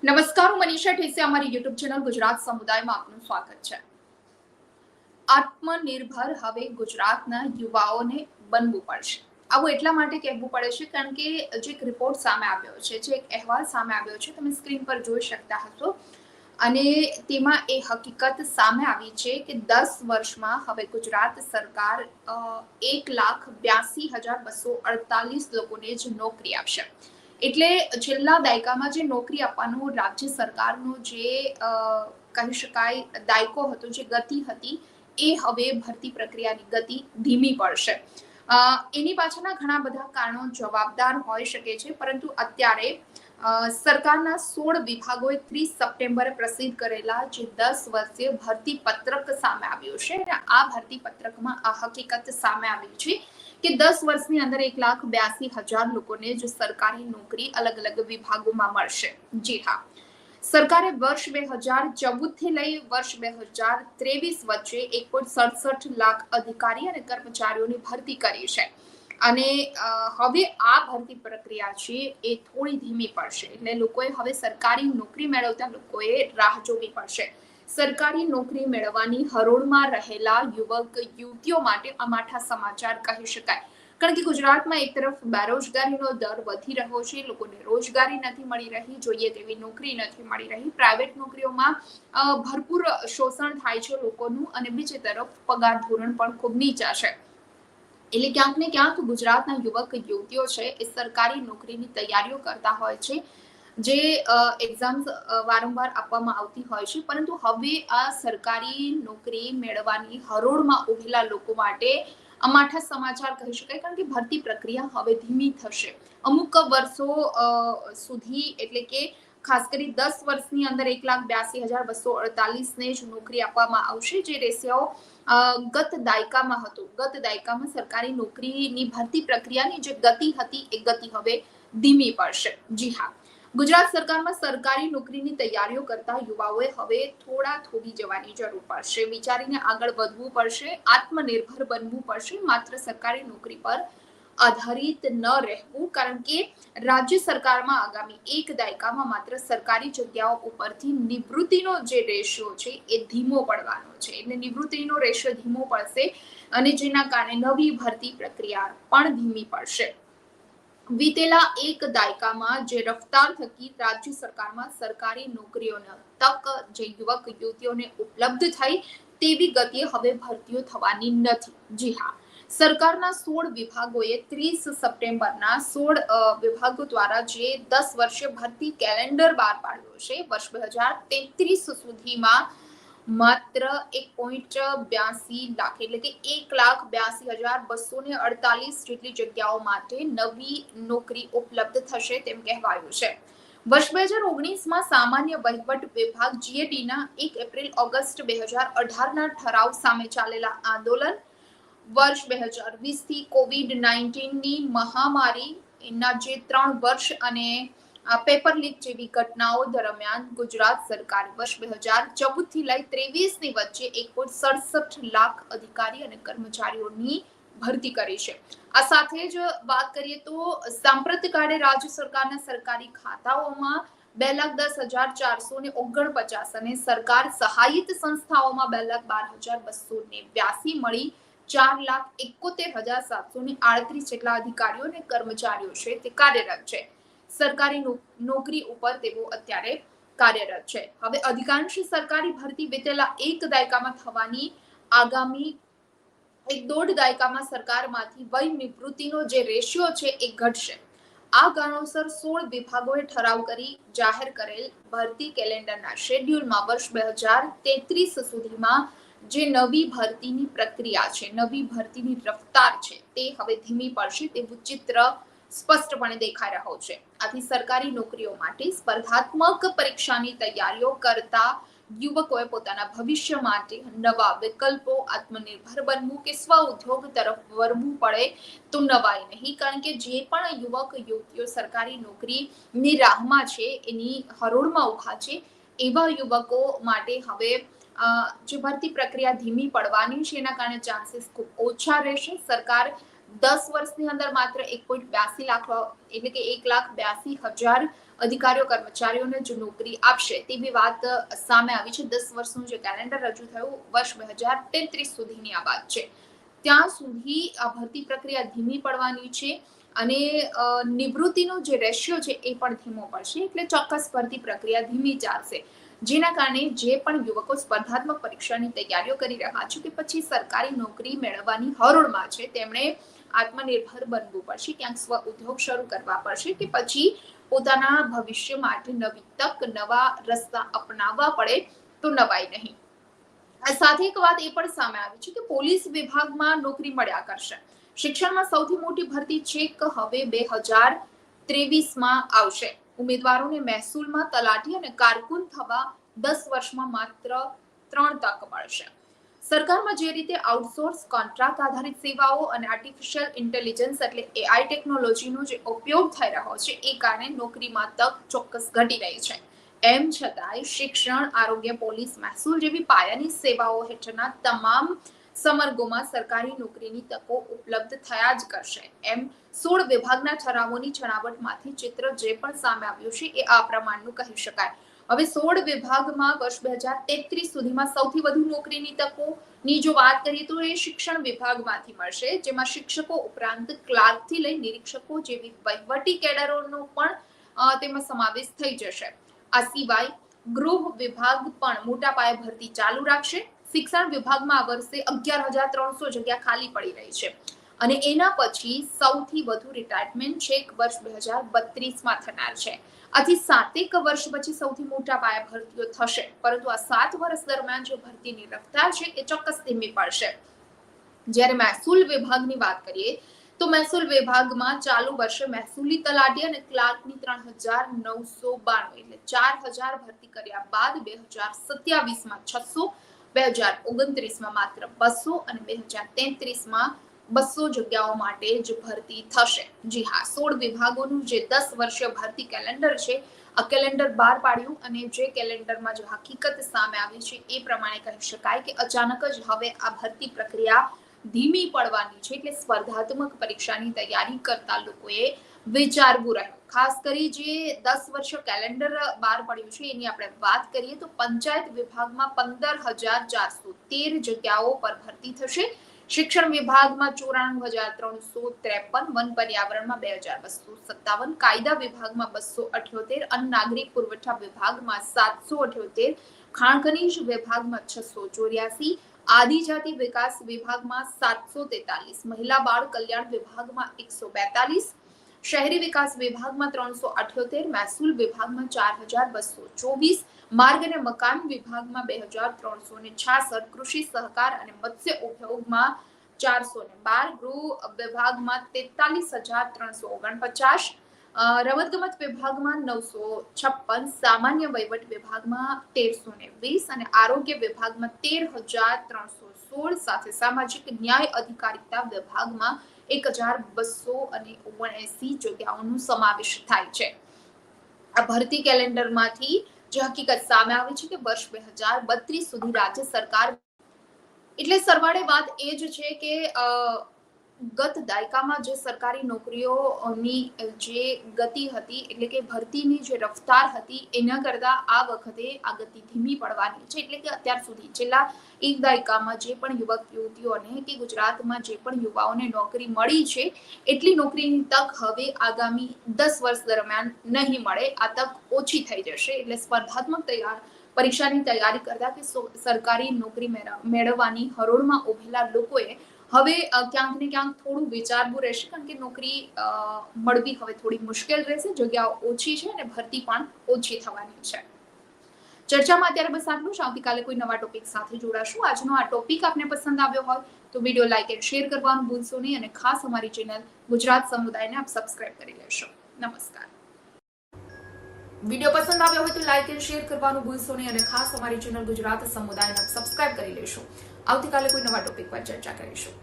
નમસ્કાર, હું મનીષા ઠેસિયા. અમારી યુટ્યુબ ચેનલ ગુજરાત સમુદાયમાં આપનું સ્વાગત છે. આત્મનિર્ભર હવે ગુજરાતના યુવાઓને બનવું પડશે. આવું એટલા માટે કહેવું પડે છે કારણ કે જે એક રિપોર્ટ સામે આવ્યો છે, જે એક અહેવાલ સામે આવ્યો છે, તમે સ્ક્રીન પર જોઈ શકતા હશો. અને તેમાં એ હકીકત સામે આવી છે કે 10 વર્ષમાં હવે ગુજરાત સરકાર 1,82,248 લોકોને જ નોકરી આપશે. એટલે છેલ્લા દાયકામાં જે નોકરી આપવાનું રાજ્ય સરકારનો જે કહી શકાય દાયકો હતો, જે ગતિ હતી, એ હવે ભરતી પ્રક્રિયાની ગતિ ધીમી પડશે. એની પાછળના ઘણા બધા કારણો જવાબદાર હોઈ શકે છે, પરંતુ અત્યારે સરકારના 16 વિભાગોએ 30 સપ્ટેમ્બરે પ્રસિદ્ધ કરેલા જે 10 વર્ષીય ભરતી પત્રક સામે આવ્યું છે અને આ ભરતી પત્રકમાં આ હકીકત સામે આવી છે કે 10 વર્ષની અંદર 1,82,000 લોકોને જ સરકારી નોકરી અલગ અલગ વિભાગોમાં મળશે. જી હા, સરકારે વર્ષ 2014 થી લઈ વર્ષ 2023 વચ્ચે 1.67 લાખ અધિકારી અને કર્મચારીઓની ભરતી કરી છે. અને હવે આ ભરતી પ્રક્રિયા છે એ થોડી ધીમી પડશે. એટલે લોકોએ હવે સરકારી નોકરી મેળવતા લોકોએ રાહ જોવી પડશે. સરકારી નોકરી મેળવવાની હરોળમાં રહેલા યુવક યુવતીઓ માટે આ માઠા સમાચાર કહી શકાય. કારણ કે ગુજરાતમાં એક તરફ બેરોજગારીનો દર વધી રહ્યો છે, લોકોને રોજગારી નથી મળી રહી, જોઈએ તેવી નોકરી નથી મળી રહી, પ્રાઇવેટ નોકરીઓમાં ભરપૂર શોષણ થાય છે લોકોનું, અને બીજી તરફ પગાર ધોરણ પણ ખૂબ નીચા છે. એટલે ક્યાંક ને ક્યાંક ગુજરાતના યુવક યુવતીઓ છે એ સરકારી નોકરીની તૈયારીઓ કરતા હોય છે, જે એક્ઝામ્સ વારંવાર આપવામાં આવતી હોય છે. પરંતુ હવે આ સરકારી નોકરી મેળવવાની હરોળમાં ઉભેલા લોકો માટે અમાઠા સમાચાર કહી શકાય, કારણ કે ભરતી પ્રક્રિયા હવે ધીમી થશે. અમુક વર્ષો સુધી, એટલે કે ખાસ કરી 10 વર્ષની અંદર 1,82,248 ને જ નોકરી આપવામાં આવશે, જે રેશિયો ગત દાયકામાં હતો. ગત દાયકામાં સરકારી નોકરીની ભરતી પ્રક્રિયાની જે ગતિ હતી એ ગતિ હવે ધીમી પડશે. જી હા, ગુજરાત સરકારમાં સરકારી નોકરીની તૈયારીઓ કરતા યુવાઓએ હવે થોડા થોડી જવાની જરૂર પડશે. વિચારીને આગળ વધવું પડશે, આત્મનિર્ભર બનવું પડશે, માત્ર સરકારી નોકરી પર આધારિત ન રહેવું. કારણ કે રાજ્ય સરકારમાં આગામી એક દાયકામાં માત્ર સરકારી જગ્યાઓ ઉપરથી નિવૃત્તિનો જે રેશિયો છે એ ધીમો પડવાનો છે. એટલે નિવૃત્તિનો રેશિયો ધીમો પડશે અને જેના કારણે નવી ભરતી પ્રક્રિયા પણ ધીમી પડશે. વીતેલા એક દાયકામાં જે રફતાર થકી રાજ્ય સરકારમાં સરકારી નોકરીઓની તક જે યુવક યુવતીઓને ઉપલબ્ધ થઈ, તેવી ગતિએ હવે ભરતીઓ થવાની નથી. જી હા, સરકારના 16 વિભાગોએ 30 સપ્ટેમ્બરના 16 વિભાગો દ્વારા જે 10 વર્ષીય ભરતી કેલેન્ડર બહાર પાડ્યો છે, વર્ષ 2033 સુધીમાં માત્ર 1.82 લાખ, એટલે કે 1,82,248 જેટલી જગ્યાઓ માટે નવી નોકરી ઉપલબ્ધ થશે તેમ કહેવાયું છે. વર્ષ 2019માં સામાન્ય વહીવટ વિભાગ જીએટીના 1 એપ્રિલ ઓગસ્ટ 2018ના ઠરાવ સામે ચાલેલા આંદોલન, વર્ષ 2020 થી કોવિડ-19ની મહામારીના જે 3 વર્ષ અને પેપર લીક જેવી ઘટનાઓ દરમિયાન ગુજરાત સરકાર વર્ષ 2014 થી લઈ 23ની વચ્ચે 1.67 લાખ અધિકારી અને કર્મચારીઓની ભરતી કરી છે. આ સાથે જ વાત કરીએ તો સાંપ્રત કાળે રાજ્ય સરકારના સરકારી ખાતાઓમાં 2,10,449 અને સરકાર સહાયિત સંસ્થાઓમાં 2,12,282 મળી 4,71,738 જેટલા અધિકારીઓ અને કર્મચારીઓ છે તે કાર્યરત છે. સરકારી નોકરી ઉપર તેઓ અત્યારે કાર્યરત છે. હવે અધિકાંશ સરકારી ભરતી વીતેલા એક દાયકામાં થવાની, આગામી 1.5 દાયકામાં સરકારમાંથી વય નિવૃત્તિનો જે રેશિયો છે એ ઘટશે. આ કારણોસર 16 વિભાગોએ ઠરાવ કરી જાહેર કરેલ ભરતી કેલેન્ડરના શેડ્યુલમાં વર્ષ 2033 સુધીમાં જે નવી ભરતીની પ્રક્રિયા છે, નવી ભરતીની રફતાર છે, તે હવે ધીમી પડશે તેવું ચિત્ર સ્પષ્ટપણે દેખાઈ રહ્યો છે. આથી સરકારી નોકરીઓ માટે સ્પર્ધાત્મક પરીક્ષાની તૈયારીઓ કરતા યુવકોએ પોતાના ભવિષ્ય માટે નવા વિકલ્પો, આત્મનિર્ભર બનવું કે સ્વ ઉદ્યોગ તરફ વળવું પડે તો નવાય નહીં. કારણ કે જે પણ યુવક યુવતીઓ સરકારી નોકરીની રાહમાં છે, એની હરોળમાં ઉભા છે, એવા યુવકો માટે હવે જે ભરતી પ્રક્રિયા ધીમી પડવાની છે, એના કારણે ચાન્સીસ ખૂબ ઓછા રહેશે. સરકાર 10 વર્ષની અંદર માત્ર 1.82 લાખ એટલે કે 1,82,000 અધિકારીઓ કર્મચારીઓને જો નોકરી આપશે તેવી વાત સામે આવી છે. 10 વર્ષનું જે કેલેન્ડર રજૂ થયું વર્ષ 2033 સુધીની આ વાત છે. ત્યાં સુધી આ ભરતી પ્રક્રિયા ધીમી પડવાની છે અને નિવૃત્તિનો જે રેશિયો છે એ પણ ધીમો પડશે, એટલે ચોક્કસ ભરતી પ્રક્રિયા ધીમી ચાલશે. જેના કારણે જે પણ યુવકો સ્પર્ધાત્મક પરીક્ષાની તૈયારીઓ કરી રહ્યા છે કે પછી સરકારી નોકરી મેળવવાની હરોળમાં છે, તેમણે આત્મનિર્ભર બનવું પડશે, ક્યાંક સ્વ ઉદ્યોગ શરૂ કરવા પડશે કે પછી પોતાના ભવિષ્ય માટે નવી તક, નવા રસ્તા અપનાવવા પડે તો નવાય નહીં. આ સાથે એક વાત એ પણ સામે આવી છે કે પોલીસ વિભાગમાં નોકરી મળ્યા કરશે. શિક્ષણમાં સૌથી મોટી ભરતી છેક હવે 2023માં આવશે. ઉમેદવારોને મહેસૂલમાં તલાટી અને કારકુન થવા 10 વર્ષમાં માત્ર 3 તક મળશે. સરકારમાં જે રીતે આઉટસોર્સ, કોન્ટ્રાક્ટ આધારિત સેવાઓ અને આર્ટિફિશિયલ ઇન્ટેલિજન્સ એટલે AI ટેકનોલોજીનો જે ઉપયોગ થઈ રહ્યો છે એ કારણે નોકરીમાં તક ચોક્કસ ઘટી રહી છે. એમ છતાંય શિક્ષણ, આરોગ્ય, પોલીસ, મહેસૂલ જેવી પાયાની સેવાઓ હેઠળના તમામ સમર્ગોમાં સરકારી નોકરીની તકો ઉપલબ્ધ થયા જ કરશે. એમ 16 વિભાગના ઠરાવોની છણાવટમાંથી ચિત્ર જે પણ સામે આવ્યું છે એ આ પ્રમાણનું કહી શકાય. હવે 16 વિભાગમાં વર્ષ 2033 સુધીમાં સૌથી વધુ નોકરીની તકોની જો વાત કરીએ તો એ શિક્ષણ વિભાગમાંથી મળશે, જેમાં શિક્ષકો ઉપરાંત ક્લાર્કથી લઈ નિરીક્ષકો જેવી વહીવટી કેડરોનો પણ તેમાં સમાવેશ થઈ જશે. આ સિવાય ગૃહ વિભાગ પણ મોટા પાયે ભરતી ચાલુ રાખશે. શિક્ષણ વિભાગમાં આ વર્ષે 11,300 જગ્યા ખાલી પડી રહી છે અને એના પછી સૌથી વધુ રિટાયરમેન્ટ છેક વર્ષ 2032માં થનાર છે. આથી 7 વર્ષ પછી સૌથી મોટા પાયે ભરતીઓ થશે, પરંતુ આ 7 વર્ષ દરમિયાન જે ભરતીની રફતાર છે એ ચોક્કસ ધીમી પડશે. જ્યારે મહેસૂલ વિભાગની વાત કરીએ તો મહેસૂલ વિભાગમાં ચાલુ વર્ષે મહેસૂલી તલાટી અને ક્લાર્કની 3,992 એટલે 4,000 ભરતી કર્યા બાદ 2027માં 600, 2029માં માત્ર 200 અને 2033માં 200 જગ્યાઓ માટે જ ભરતી થશે. જી હા, 16 વિભાગોનું જે 10 વર્ષીય ભરતી કેલેન્ડર છે આ કેલેન્ડર બહાર પાડ્યું અને જે કેલેન્ડરમાં જે હકીકત સામે આવી છે એ પ્રમાણે કહી શકાય કે અચાનક જ હવે આ ભરતી પ્રક્રિયા ધીમી પડવાની છે, એટલે સ્પર્ધાત્મક પરીક્ષાની તૈયારી કરતા લોકોએ વિચારવું રહ્યું. ખાસ કરી જે 10 વર્ષ કેલેન્ડર બહાર પડ્યું છે એની આપણે વાત કરીએ તો પંચાયત વિભાગમાં 15,413 જગ્યાઓ પર ભરતી થશે. શિક્ષણ વિભાગમાં 94,353, વન પર્યાવરણમાં 2,257, કાયદા વિભાગમાં 278, અન્ન નાગરિક પુરવઠા વિભાગમાં 778, ખાણ ખનીજ વિભાગમાં 684, આદિજાતિ વિકાસ વિભાગમાં 743, મહિલા બાળ કલ્યાણ વિભાગમાં 142, શહેરી વિકાસ વિભાગમાં 378, મહેસૂલ વિભાગમાં 4,224, માર્ગ અને મકાન વિભાગમાં 2,366, કૃષિ સહકાર અને મત્સ્ય ઉદ્યોગમાં 412, ગૃહ વિભાગમાં 43,349, રમતગમત વિભાગમાં 956, સામાન્ય વહીવટ વિભાગમાં 1,320 અને આરોગ્ય વિભાગમાં 13,316 સાથે સામાજિક ન્યાય અધિકારીતા વિભાગમાં 1,279 જગ્યાઓનો સમાવેશ થાય છે. આ ભરતી કેલેન્ડરમાંથી જે હકીકત સામે આવી છે કે વર્ષ 2032 સુધી રાજ્ય સરકાર એટલે સરવાળે વાત એ જ છે કે ગત દાયકામાં જે સરકારી નોકરીઓની જે ગતિ હતી એટલે કે ભરતીની જે રફતાર હતી એના કરતા આ વખતે આ ગતિ ધીમી પડવાની છે. એટલે કે અત્યાર સુધી છેલ્લા એક દાયકામાં જે પણ યુવક યુવતીઓને કે ગુજરાતમાં જે પણ યુવાઓને નોકરી મળી છે એટલી નોકરીની તક હવે આગામી 10 વર્ષ દરમિયાન નહીં મળે. આ તક ઓછી થઈ જશે. એટલે સ્પર્ધાત્મક પરીક્ષાની તૈયારી કરતા કે સરકારી નોકરી મેળવવાની હરોળમાં ઉભેલા લોકોએ હવે ક્યાંક ને ક્યાંક થોડું વિચારવું રહેશે, કારણ કે નોકરી મળવી હવે થોડી મુશ્કેલ રહેશે, જગ્યાઓ ઓછી છે અને ભરતી પણ ઓછી થવાની છે. ચર્ચામાં અત્યારે બસ આટલું જ. આવતીકાલે કોઈ નવા ટોપિક સાથે જોડાશું. આજનો આ ટોપિક આપને પસંદ આવ્યો હોય તો વિડીયો લાઈક અને શેર કરવાનું ભૂલશો નહીં અને ખાસ અમારી ચેનલ ગુજરાત સમુદાયને આપ સબસ્ક્રાઇબ કરી લેશો. નમસ્કાર. વિડીયો પસંદ આવ્યો હોય તો લાઈક અને શેર કરવાનું ભૂલશો નહીં અને ખાસ અમારી ચેનલ ગુજરાત સમુદાયને આપ સબસ્ક્રાઇબ કરી લેશો. આવતીકાલે કોઈ નવા ટોપિક પર ચર્ચા કરીશું.